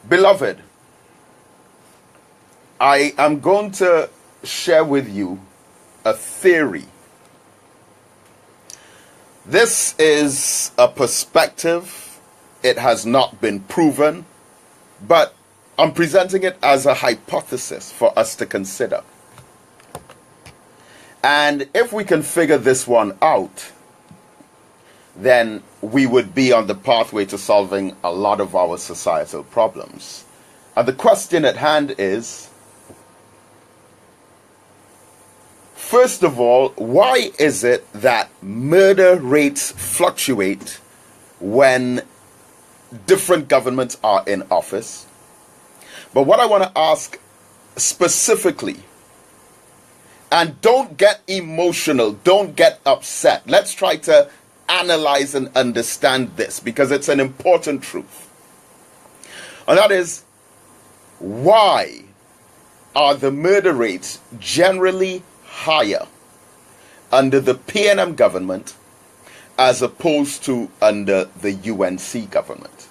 Beloved, I am going to share with you a theory. This is a perspective. It has not been proven, but I'm presenting it as a hypothesis for us to consider. And if we can figure this one out, then we would be on the pathway to solving a lot of our societal problems. And the question at hand is, first of all, why is it that murder rates fluctuate when different governments are in office? But what I want to ask specifically, and don't get emotional, don't get upset. Let's try to analyze and understand this because it's an important truth. And that is, why are the murder rates generally higher under the PNM government as opposed to under the UNC government?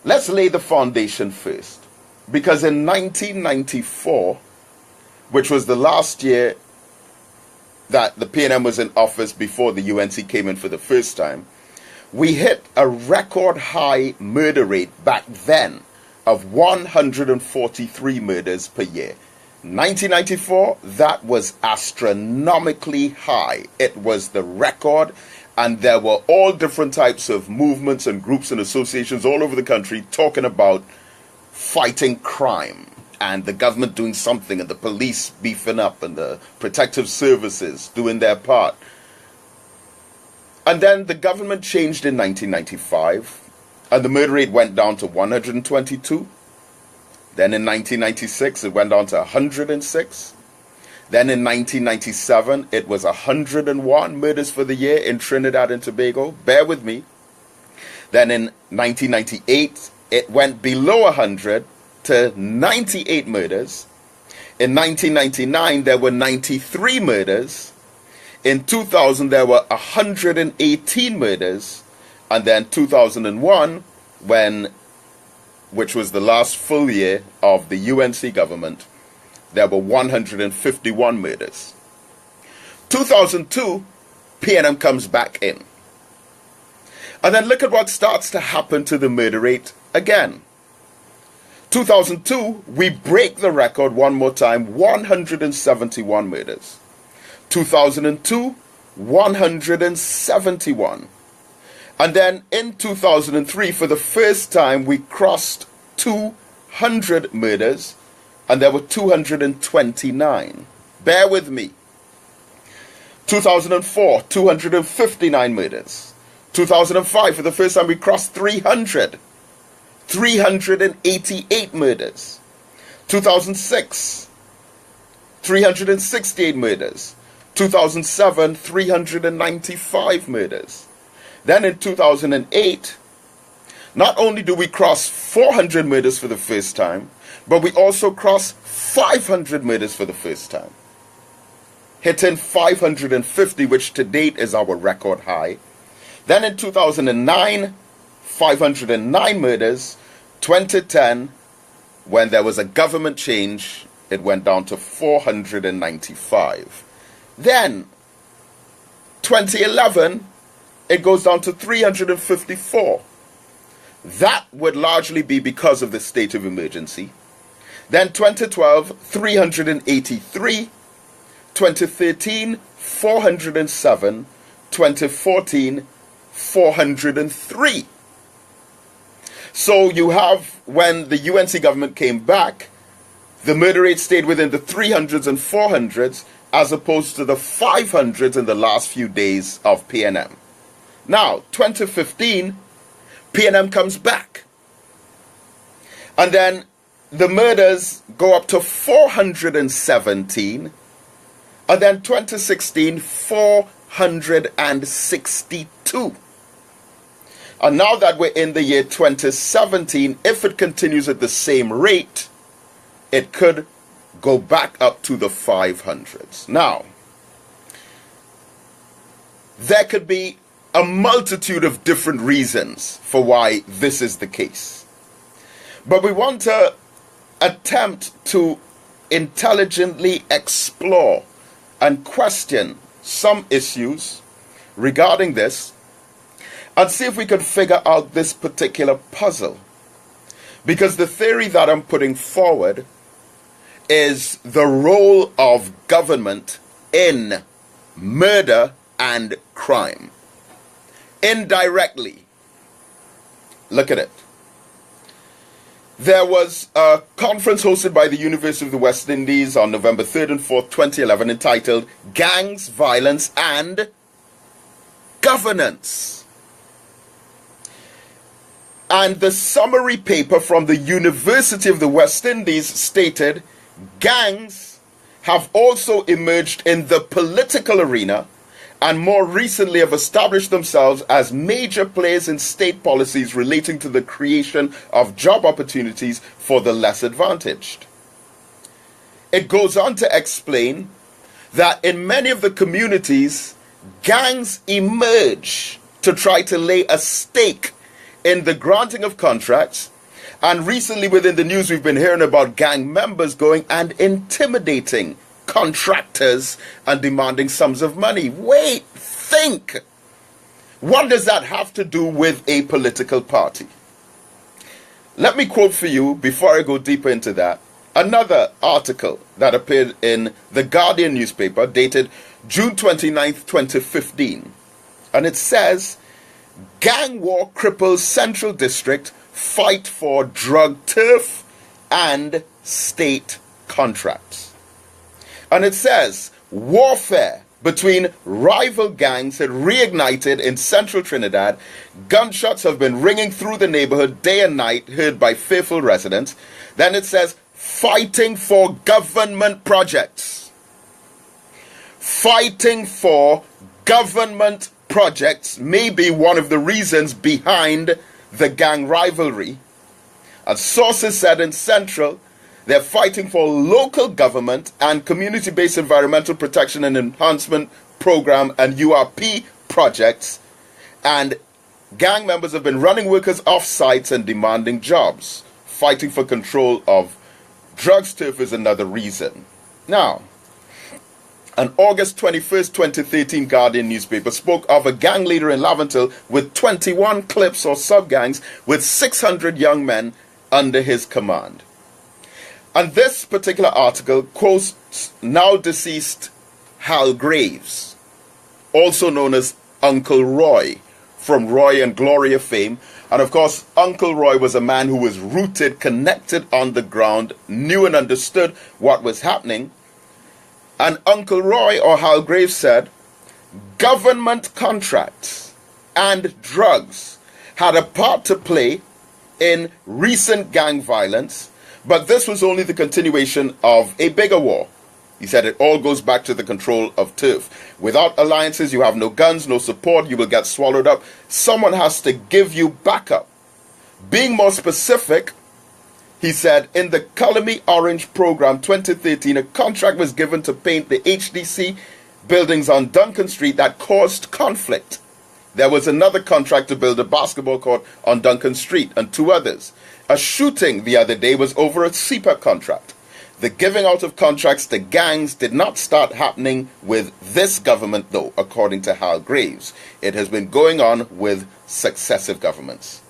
Let's lay the foundation first, because in 1994, which was the last year that the PNM was in office before the UNC came in for the first time, we hit a record high murder rate back then of 143 murders per year. 1994, that was astronomically high. It was the record, and there were all different types of movements and groups and associations all over the country talking about fighting crime and the government doing something and the police beefing up and the protective services doing their part. And then the government changed in 1995 and the murder rate went down to 122. Then in 1996 it went down to 106. Then in 1997 it was 101 murders for the year in Trinidad and Tobago. Bear with me. Then in 1998 it went below 100 to 98 murders. In 1999, there were 93 murders. In 2000, there were 118 murders. And then 2001, which was the last full year of the UNC government, there were 151 murders. 2002, PNM comes back in. And then look at what starts to happen to the murder rate again. 2002, we break the record one more time, 171 murders. 2002, 171. And then in 2003, for the first time, we crossed 200 murders, and there were 229. Bear with me. 2004, 259 murders. 2005, for the first time, we crossed 300. 388 murders. 2006, 368 murders. 2007, 395 murders. Then in 2008, not only do we cross 400 murders for the first time, but we also cross 500 murders for the first time, hitting 550, which to date is our record high. Then in 2009, 509 murders. 2010, when there was a government change, it went down to 495. Then 2011, it goes down to 354. That would largely be because of the state of emergency. Then 2012, 383. 2013, 407. 2014, 403. So you have, when the UNC government came back, the murder rate stayed within the 300s and 400s as opposed to the 500s in the last few days of PNM. Now, 2015, PNM comes back. And then the murders go up to 417. And then 2016, 462. And now that we're in the year 2017, if it continues at the same rate, it could go back up to the 500s. Now, there could be a multitude of different reasons for why this is the case. But we want to attempt to intelligently explore and question some issues regarding this and see if we can figure out this particular puzzle. Because the theory that I'm putting forward is the role of government in murder and crime. Indirectly. Look at it. There was a conference hosted by the University of the West Indies on November 3rd and 4th, 2011, entitled Gangs, Violence and Governance. And the summary paper from the University of the West Indies stated, gangs have also emerged in the political arena and more recently have established themselves as major players in state policies relating to the creation of job opportunities for the less advantaged. It goes on to explain that in many of the communities, gangs emerge to try to lay a stake in the granting of contracts. And recently within the news, we've been hearing about gang members going and intimidating contractors and demanding sums of money. Wait, think. What does that have to do with a political party? Let me quote for you, before I go deeper into that, another article that appeared in the Guardian newspaper dated June 29th, 2015. And it says, gang war cripples Central District, fight for drug turf and state contracts. And it says, warfare between rival gangs had reignited in central Trinidad. Gunshots have been ringing through the neighborhood day and night, heard by fearful residents. Then it says, fighting for government projects. Fighting for government projects may be one of the reasons behind the gang rivalry. As sources said in Central, they're fighting for local government and community-based environmental protection and enhancement program and URP projects, and gang members have been running workers off sites and demanding jobs. Fighting for control of drugs turf is another reason. Now, an August 21st, 2013 Guardian newspaper spoke of a gang leader in Laventille with 21 clips or sub-gangs with 600 young men under his command. And this particular article quotes now deceased Hal Graves, also known as Uncle Roy, from Roy and Gloria fame. And of course, Uncle Roy was a man who was rooted, connected on the ground, knew and understood what was happening. And Uncle Roy, or Hal Graves, said, government contracts and drugs had a part to play in recent gang violence, but this was only the continuation of a bigger war. He said it all goes back to the control of turf. Without alliances, you have no guns, no support, you will get swallowed up. Someone has to give you backup. Being more specific, he said, in the Color Me Orange program 2013, a contract was given to paint the HDC buildings on Duncan Street that caused conflict. There was another contract to build a basketball court on Duncan Street and two others. A shooting the other day was over a CPAP contract. The giving out of contracts to gangs did not start happening with this government, though, according to Hal Graves. It has been going on with successive governments.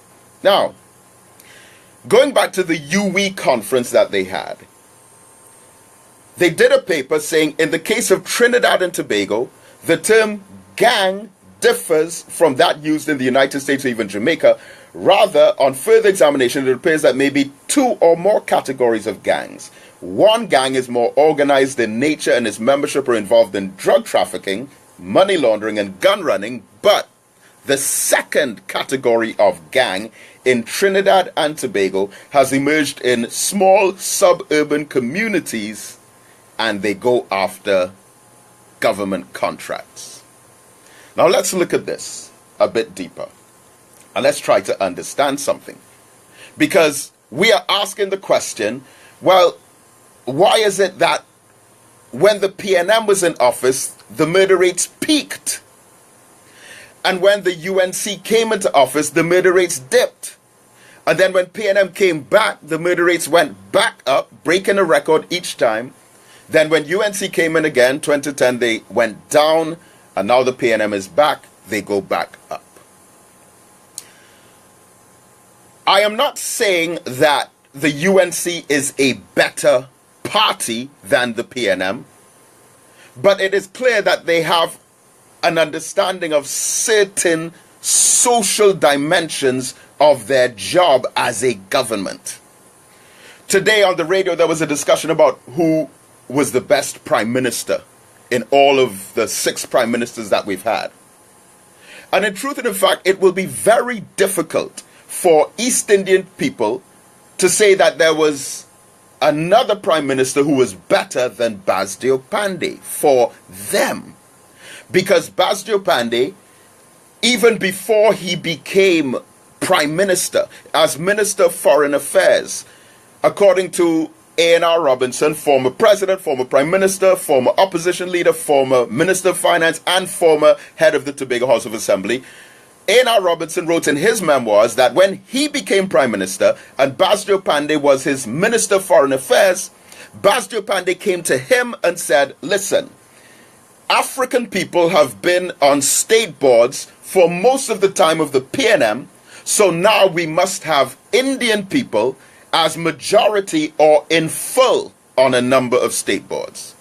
Now, going back to the UE conference that they had, they did a paper saying in the case of Trinidad and Tobago, the term gang differs from that used in the United States or even Jamaica. Rather, on further examination, it appears that maybe two or more categories of gangs. One gang is more organized in nature and its membership are involved in drug trafficking, money laundering, and gun running. But the second category of gang in Trinidad and Tobago has emerged in small suburban communities, and they go after government contracts. Now let's look at this a bit deeper. And let's try to understand something. Because we are asking the question, well, why is it that when the PNM was in office, the murder rates peaked? And when the UNC came into office, the murder rates dipped. And then when PNM came back, the murder rates went back up, breaking a record each time. Then when UNC came in again, 2010, they went down. And now the PNM is back, they go back up. I am not saying that the UNC is a better party than the PNM, but it is clear that they have an understanding of certain social dimensions of their job as a government. Today on the radio there was a discussion about who was the best prime minister in all of the 6 prime ministers that we've had. And in truth and in fact, it will be very difficult for East Indian people to say that there was another prime minister who was better than Basdeo Pandey for them. Because Basdeo Pandey, even before he became prime minister, as Minister of Foreign Affairs, according to A.N.R. Robinson, former president, former prime minister, former opposition leader, former minister of finance, and former head of the Tobago House of Assembly, A.N.R. Robinson wrote in his memoirs that when he became prime minister and Basdeo Pandey was his minister of foreign affairs, Basdeo Pandey came to him and said, listen, African people have been on state boards for most of the time of the PNM, so now we must have Indian people as majority or in full on a number of state boards.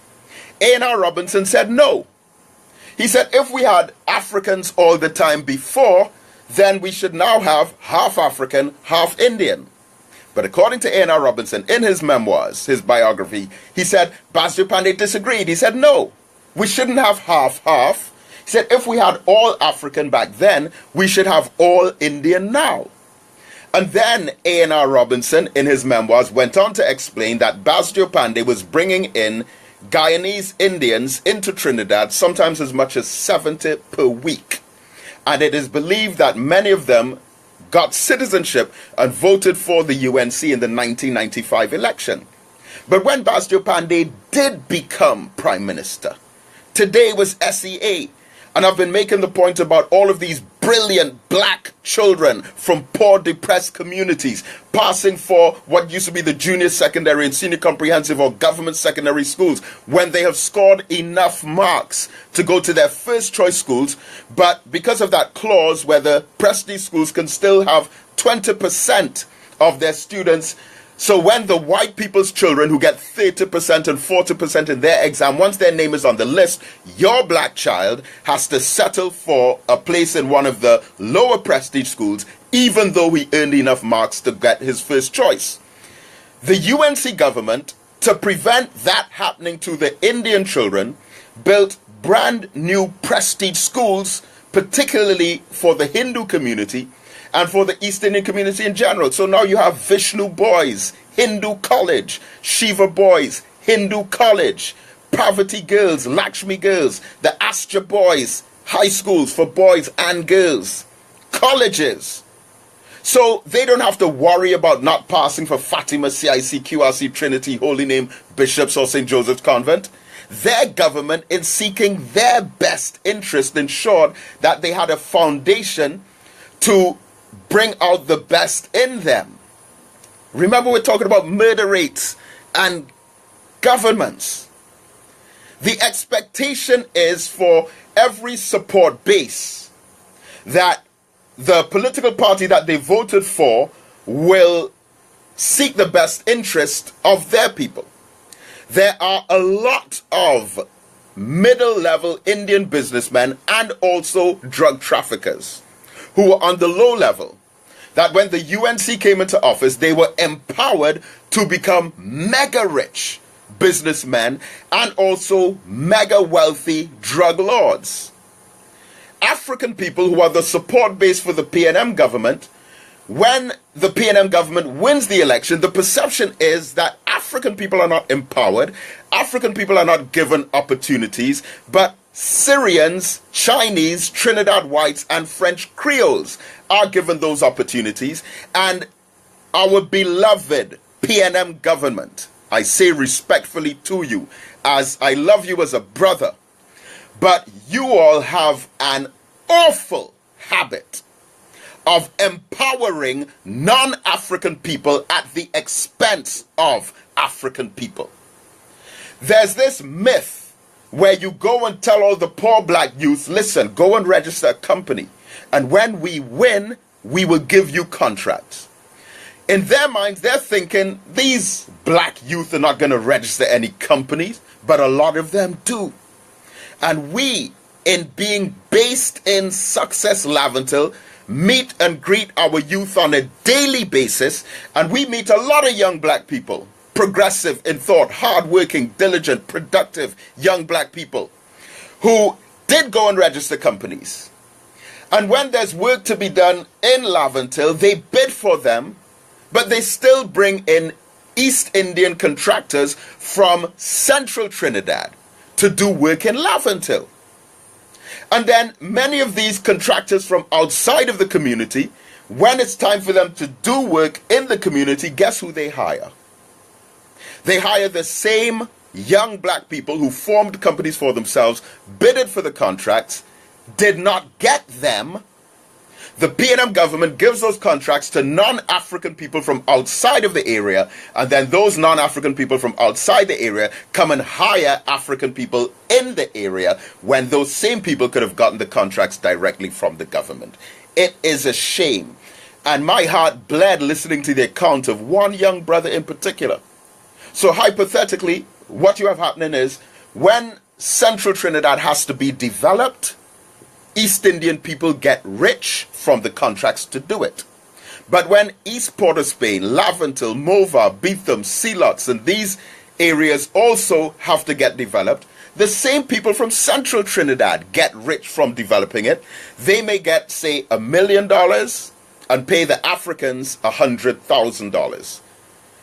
A.N.R. Robinson said no. He said if we had Africans all the time before, then we should now have half African, half Indian. But according to A.N.R. Robinson, in his memoirs, his biography, he said Basdeo Pandey disagreed. He said no, we shouldn't have half-half. He said if we had all African back then, we should have all Indian now. And then A.N.R. Robinson, in his memoirs, went on to explain that Basdeo Pandey was bringing in Guyanese Indians into Trinidad, sometimes as much as 70 per week. And it is believed that many of them got citizenship and voted for the UNC in the 1995 election. But when Basdeo Pandey did become prime minister, today was SEA. And I've been making the point about all of these brilliant black children from poor, depressed communities passing for what used to be the junior secondary and senior comprehensive or government secondary schools when they have scored enough marks to go to their first choice schools. But because of that clause where the prestige schools can still have 20% of their students, so when the white people's children who get 30% and 40% in their exam, once their name is on the list, your black child has to settle for a place in one of the lower prestige schools, even though he earned enough marks to get his first choice. The UNC government, to prevent that happening to the Indian children, built brand new prestige schools, particularly for the Hindu community, and for the East Indian community in general. So now you have Vishnu Boys, Hindu College, Shiva Boys, Hindu College, Parvati Girls, Lakshmi Girls, the Astra Boys, high schools for boys and girls, colleges. So they don't have to worry about not passing for Fatima, CIC, QRC, Trinity, Holy Name, Bishops, or St. Joseph's Convent. Their government, in seeking their best interest, ensured that they had a foundation to bring out the best in them. Remember, we're talking about murder rates and governments. The expectation is for every support base that the political party that they voted for will seek the best interest of their people. There are a lot of middle-level Indian businessmen and also drug traffickers who were on the low level, that when the UNC came into office, they were empowered to become mega rich businessmen and also mega wealthy drug lords. African people who are the support base for the PNM government, when the PNM government wins the election, the perception is that African people are not empowered, African people are not given opportunities, but Syrians, Chinese, Trinidad whites, and French Creoles are given those opportunities. And our beloved PNM government, I say respectfully to you, as I love you as a brother, but you all have an awful habit of empowering non-African people at the expense of African people. There's this myth where you go and tell all the poor black youth, listen, go and register a company, and when we win, we will give you contracts. In their minds, they're thinking these black youth are not going to register any companies, but a lot of them do. And we, in being based in Success Laventille, meet and greet our youth on a daily basis, and we meet a lot of young black people, progressive in thought, hardworking, diligent, productive young black people who did go and register companies. And when there's work to be done in Laventille, they bid for them, but they still bring in East Indian contractors from central Trinidad to do work in Laventille. And then many of these contractors from outside of the community, when it's time for them to do work in the community, guess who they hire? They hire the same young black people who formed companies for themselves, bidded for the contracts, did not get them. The P&M government gives those contracts to non-African people from outside of the area, and then those non-African people from outside the area come and hire African people in the area when those same people could have gotten the contracts directly from the government. It is a shame. And my heart bled listening to the account of one young brother in particular. So hypothetically, what you have happening is when Central Trinidad has to be developed, East Indian people get rich from the contracts to do it. But when East Port of Spain, Laventille, Mova, Beetham, Sealots, and these areas also have to get developed, the same people from Central Trinidad get rich from developing it. They may get, say, $1 million and pay the Africans $100,000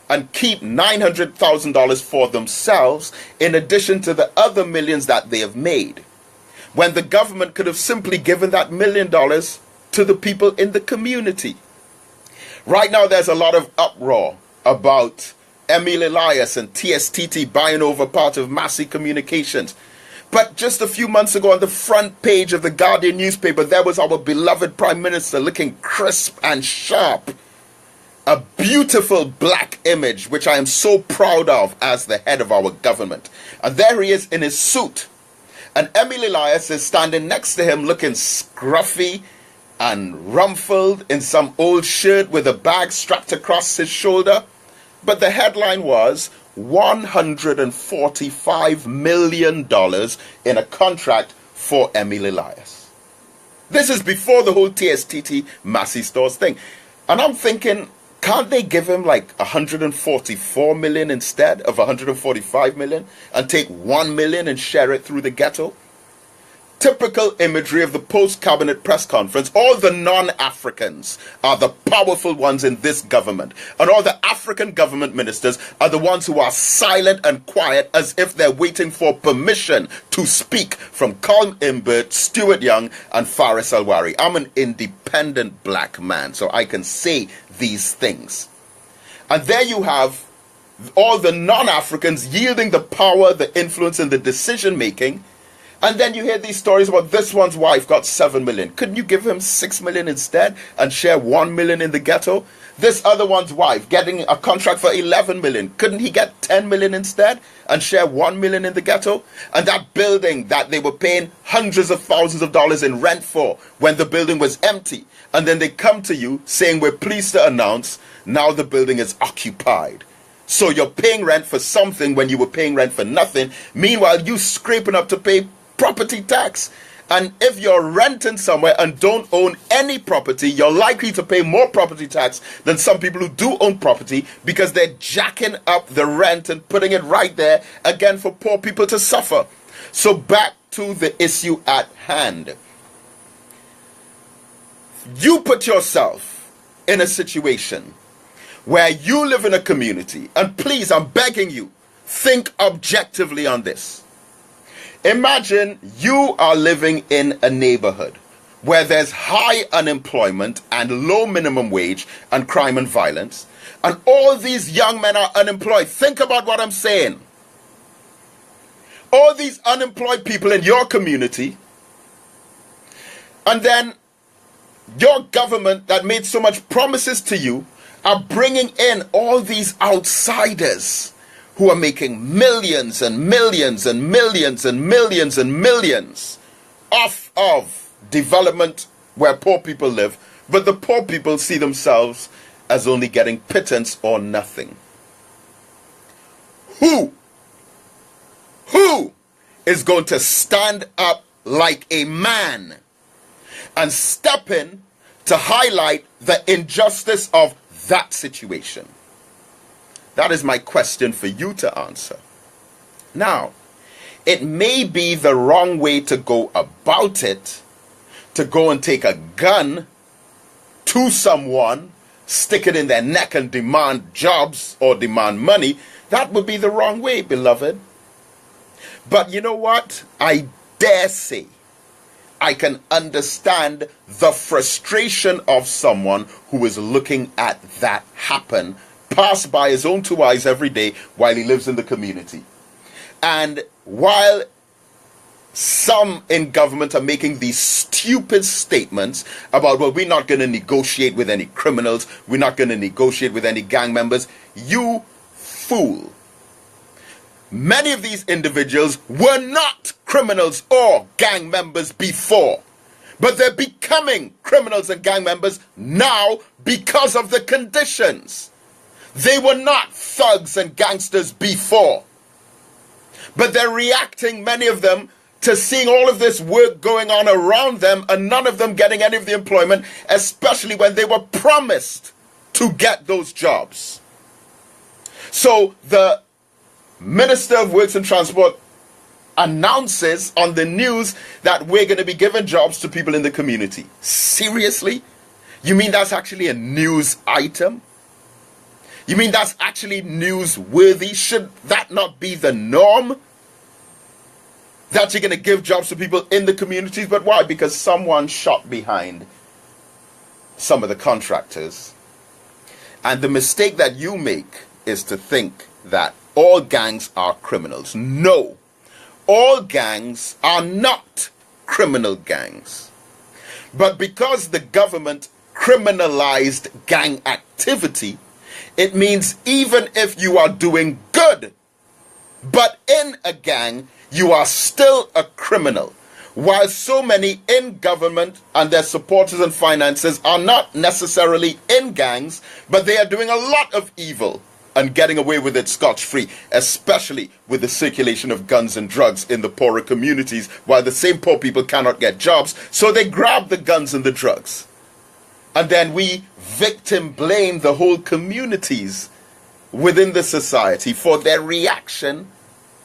and keep $900,000 for themselves in addition to the other millions that they have made, when the government could have simply given that $1 million to the people in the community. Right now there's a lot of uproar about Emil Elias and TSTT buying over part of Massey Communications. But just a few months ago on the front page of the Guardian newspaper, there was our beloved Prime Minister looking crisp and sharp. A beautiful black image, which I am so proud of as the head of our government. And there he is in his suit. And Emil Elias is standing next to him looking scruffy and rumpled in some old shirt with a bag strapped across his shoulder. But the headline was $145 million in a contract for Emil Elias. This is before the whole TSTT Massey Stores thing. And I'm thinking, can't they give him like 144 million instead of 145 million and take 1 million and share it through the ghetto? Typical imagery of the post-cabinet press conference. All the non-Africans are the powerful ones in this government, and all the African government ministers are the ones who are silent and quiet as if they're waiting for permission to speak from Colm Imbert, Stuart Young, and Faris Alwari. I'm an independent black man, so I can say these things. And there you have all the non-Africans yielding the power, the influence, and the decision-making. And then you hear these stories about this one's wife got 7 million. Couldn't you give him 6 million instead and share 1 million in the ghetto? This other one's wife getting a contract for 11 million. Couldn't he get 10 million instead and share 1 million in the ghetto? And that building that they were paying hundreds of thousands of dollars in rent for when the building was empty. And then they come to you saying, we're pleased to announce now the building is occupied. So you're paying rent for something when you were paying rent for nothing. Meanwhile, you scraping up to pay property tax. And if you're renting somewhere and don't own any property, you're likely to pay more property tax than some people who do own property, because they're jacking up the rent and putting it right there again for poor people to suffer. So back to the issue at hand. You put yourself in a situation where you live in a community, and please, I'm begging you, think objectively on this. Imagine you are living in a neighborhood where there's high unemployment and low minimum wage and crime and violence, and all these young men are unemployed. Think about what I'm saying. All these unemployed people in your community, And then your government that made so much promises to you are bringing in all these outsiders who are making millions and millions and millions and millions and millions off of development where poor people live, but the poor people see themselves as only getting pittance or nothing. Who is going to stand up like a man and step in to highlight the injustice of that situation? That is my question for you to answer. Now, it may be the wrong way to go about it, to go and take a gun to someone, stick it in their neck and demand jobs or demand money. That would be the wrong way, beloved. But you know what? I dare say I can understand the frustration of someone who is looking at that happen, pass by his own two eyes every day while he lives in the community. And while some in government are making these stupid statements about, well, we're not going to negotiate with any criminals, we're not going to negotiate with any gang members, you fool. Many of these individuals were not criminals or gang members before, but they're becoming criminals and gang members now because of the conditions. They were not thugs and gangsters before, but they're reacting, many of them, to seeing all of this work going on around them and none of them getting any of the employment, especially when they were promised to get those jobs. So the Minister of Works and Transport announces on the news that we're going to be giving jobs to people in the community. Seriously? You mean that's actually a news item? You mean that's actually newsworthy? Should that not be the norm? That you're going to give jobs to people in the communities? But why? Because someone shot behind some of the contractors. And the mistake that you make is to think that all gangs are criminals. No, all gangs are not criminal gangs. But because the government criminalized gang activity, it means even if you are doing good, but in a gang, you are still a criminal. While so many in government and their supporters and finances are not necessarily in gangs, but they are doing a lot of evil and getting away with it scotch-free, especially with the circulation of guns and drugs in the poorer communities, while the same poor people cannot get jobs, so they grab the guns and the drugs. And then we victim blame the whole communities within the society for their reaction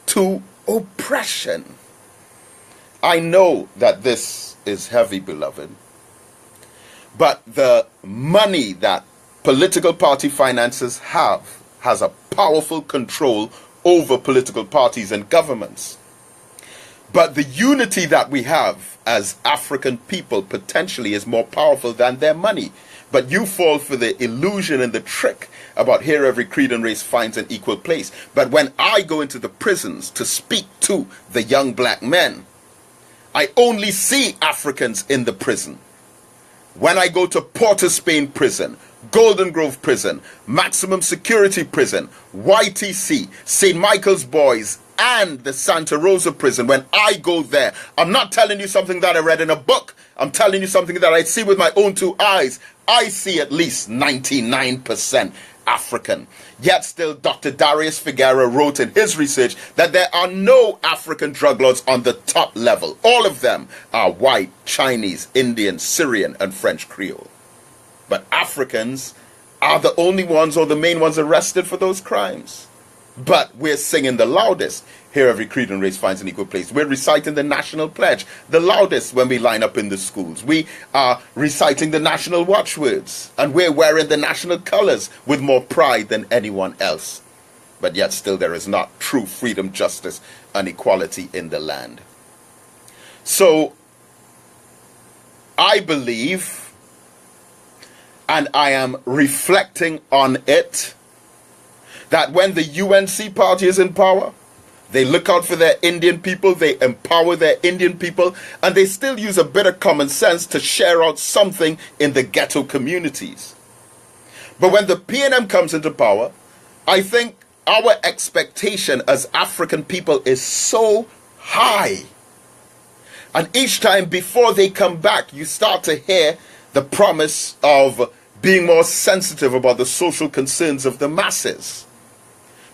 to oppression. I know that this is heavy, beloved, but the money that political party finances has a powerful control over political parties and governments. But the unity that we have as African people potentially is more powerful than their money. But you fall for the illusion and the trick about here every creed and race finds an equal place. But when I go into the prisons to speak to the young black men, I only see Africans in the prison. When I go to Port of Spain prison, Golden Grove prison, maximum security prison, YTC, St. Michael's Boys, and the Santa Rosa prison, when I go there, I'm not telling you something that I read in a book. I'm telling you something that I see with my own two eyes. I see at least 99% African. Yet still, Dr. Darius Figueroa wrote in his research that there are no African drug lords on the top level. All of them are white, Chinese, Indian, Syrian, and French Creole. But Africans are the only ones or the main ones arrested for those crimes. But we're singing the loudest. Here every creed and race finds an equal place. We're reciting the national pledge, the loudest when we line up in the schools. We are reciting the national watchwords. And we're wearing the national colors with more pride than anyone else. But yet still there is not true freedom, justice, and equality in the land. So I believe, and I am reflecting on it, that when the UNC party is in power, They look out for their Indian people, they empower their Indian people, and they still use a bit of common sense to share out something in the ghetto communities. But when the PNM comes into power, I think our expectation as African people is so high. And each time before they come back, you start to hear the promise of being more sensitive about the social concerns of the masses.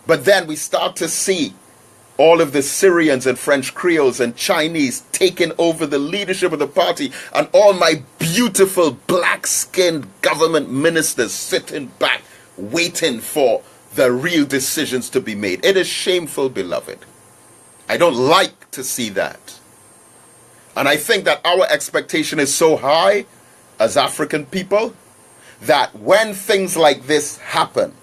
But then we start to see all of the Syrians and French Creoles and Chinese taking over the leadership of the party, and all my beautiful black-skinned government ministers sitting back waiting for the real decisions to be made. It is shameful, beloved. I don't like to see that. And I think that our expectation is so high as African people that when things like this happen,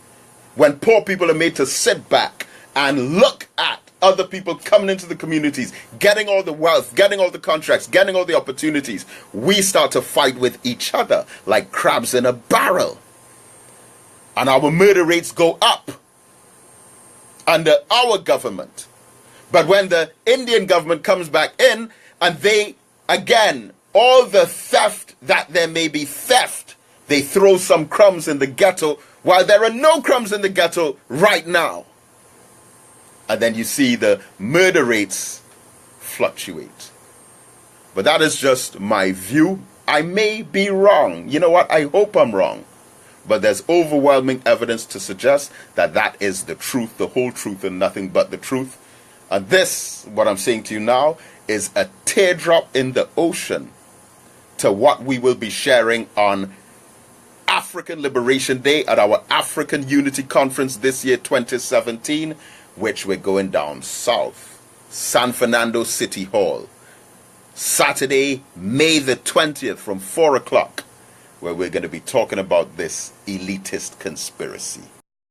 when poor people are made to sit back and look at other people coming into the communities, getting all the wealth, getting all the contracts, getting all the opportunities, we start to fight with each other like crabs in a barrel. And our murder rates go up under our government. But when the Indian government comes back in and they, again, all the theft that there may be theft, they throw some crumbs in the ghetto while there are no crumbs in the ghetto right now. And then you see the murder rates fluctuate. But that is just my view. I may be wrong. You know what? I hope I'm wrong. But there's overwhelming evidence to suggest that that is the truth, the whole truth, and nothing but the truth. And this, what I'm saying to you now, is a teardrop in the ocean to what we will be sharing on African Liberation Day at our African Unity Conference this year, 2017, which we're going down south, San Fernando City Hall, Saturday, May the 20th from 4 o'clock, where we're going to be talking about this elitist conspiracy.